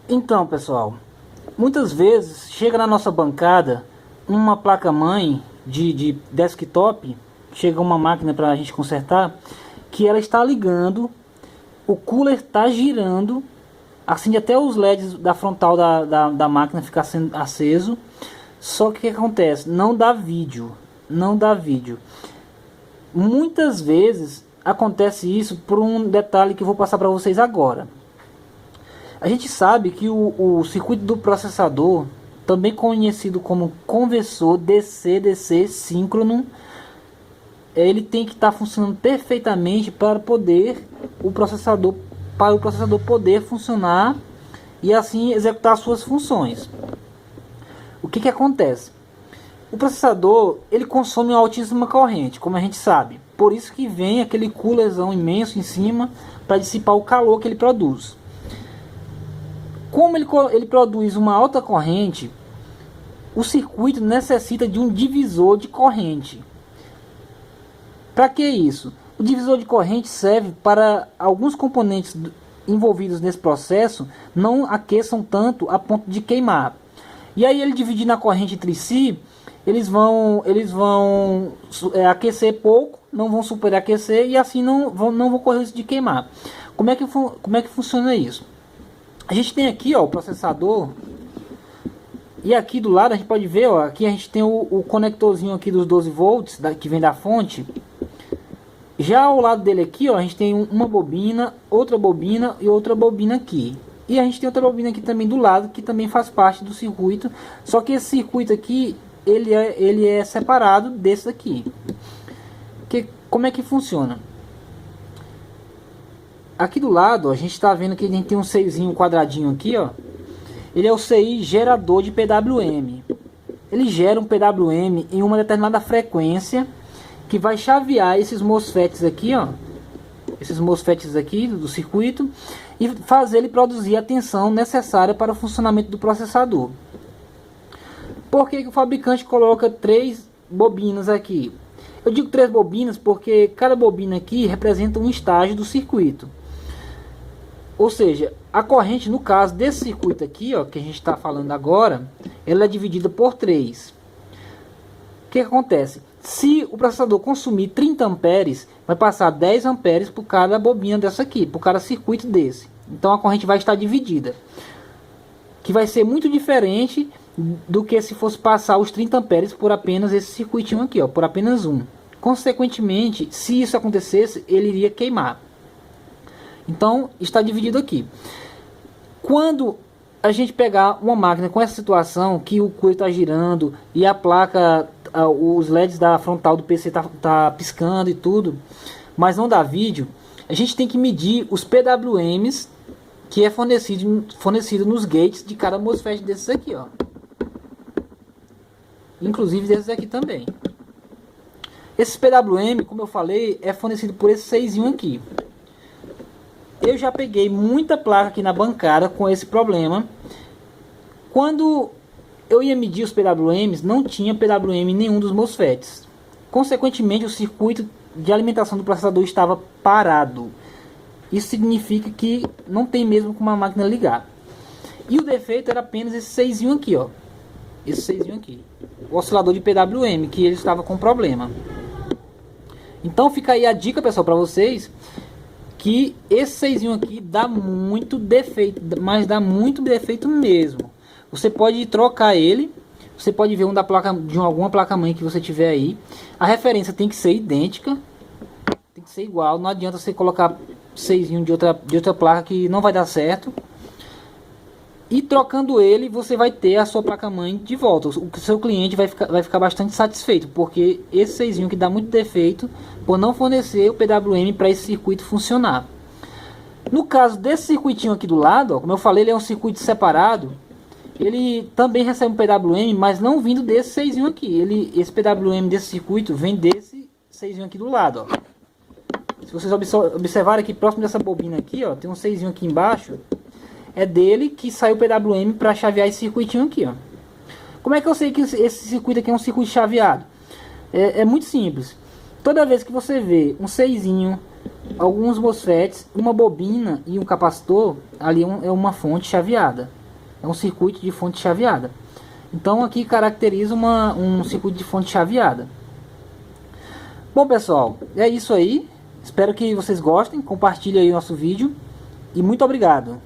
Então, pessoal, muitas vezes chega na nossa bancada uma placa-mãe de desktop, chega uma máquina para a gente consertar, que ela está ligando, o cooler está girando, acende até os LEDs da frontal da máquina ficar sendo aceso, só que o que acontece? Não dá vídeo, não dá vídeo. Muitas vezes acontece isso por um detalhe que eu vou passar para vocês agora. A gente sabe que o circuito do processador, também conhecido como conversor DC-DC síncrono, ele tem que estar funcionando perfeitamente para o processador poder funcionar e assim executar suas funções. O que acontece? O processador ele consome uma altíssima corrente, como a gente sabe. Por isso que vem aquele coolerzão imenso em cima para dissipar o calor que ele produz. Como ele produz uma alta corrente, o circuito necessita de um divisor de corrente. Para que isso? O divisor de corrente serve para alguns componentes envolvidos nesse processo não aqueçam tanto a ponto de queimar. E aí ele dividindo a corrente entre si, eles vão aquecer pouco, não vão superaquecer e assim não vão correr risco de queimar. Como é que funciona isso? A gente tem aqui, ó, o processador, e aqui do lado a gente pode ver, ó, aqui a gente tem o conectorzinho aqui dos 12 volts que vem da fonte. Já ao lado dele aqui, ó, a gente tem uma bobina, outra bobina e outra bobina aqui. E a gente tem outra bobina aqui também do lado que também faz parte do circuito, só que esse circuito aqui ele é separado desse aqui. Como é que funciona? Aqui do lado, ó, a gente está vendo que a gente tem um CIzinho quadradinho aqui, ó. Ele é o CI gerador de PWM. Ele gera um PWM em uma determinada frequência que vai chavear esses MOSFETs aqui, ó. Esses MOSFETs aqui do circuito e fazer ele produzir a tensão necessária para o funcionamento do processador. Por que o fabricante coloca 3 bobinas aqui? Eu digo 3 bobinas porque cada bobina aqui representa um estágio do circuito. Ou seja, a corrente, no caso desse circuito aqui, ó, que a gente está falando agora, ela é dividida por 3. O que acontece? Se o processador consumir 30 amperes, vai passar 10 amperes por cada bobina dessa aqui, por cada circuito desse. Então a corrente vai estar dividida. Que vai ser muito diferente do que se fosse passar os 30 amperes por apenas esse circuitinho aqui, ó, por apenas um. Consequentemente, se isso acontecesse, ele iria queimar. Então está dividido aqui. Quando a gente pegar uma máquina com essa situação, que o coelho está girando e a placa, os LEDs da frontal do PC tá piscando e tudo, mas não dá vídeo, a gente tem que medir os PWMs que é fornecido nos gates de cada MOSFET desses aqui, ó. Inclusive desses aqui também. Esse PWM, como eu falei, é fornecido por esse 6 aqui. Eu já peguei muita placa aqui na bancada com esse problema. Quando eu ia medir os PWMs, não tinha PWM em nenhum dos MOSFETs. Consequentemente, o circuito de alimentação do processador estava parado. Isso significa que não tem mesmo como a máquina ligar. E o defeito era apenas esse 6 aqui, ó. Esse 6 aqui. O oscilador de PWM, que ele estava com problema. Então fica aí a dica, pessoal, para vocês, que esse 6 aqui dá muito defeito, mas dá muito defeito mesmo. Você pode trocar ele, você pode ver um da placa de alguma placa mãe que você tiver aí. A referência tem que ser idêntica, tem que ser igual. Não adianta você colocar 6 de outra placa que não vai dar certo. E trocando ele, você vai ter a sua placa mãe de volta. O seu cliente vai ficar bastante satisfeito, porque esse 6 que dá muito defeito por não fornecer o PWM para esse circuito funcionar. No caso desse circuitinho aqui do lado, ó, como eu falei, ele é um circuito separado. Ele também recebe um PWM, mas não vindo desse 6 aqui. Esse PWM desse circuito vem desse 6 aqui do lado, ó. Se vocês observarem aqui próximo dessa bobina aqui, ó, tem um 6 aqui embaixo. É dele que saiu o PWM para chavear esse circuitinho aqui, ó. Como é que eu sei que esse circuito aqui é um circuito chaveado? É muito simples. Toda vez que você vê um 6 alguns MOSFETs, uma bobina e um capacitor. Ali é uma fonte chaveada, é um circuito de fonte chaveada. Então aqui caracteriza um circuito de fonte chaveada. Bom pessoal, é isso aí. Espero que vocês gostem. Compartilhe aí o nosso vídeo. E muito obrigado.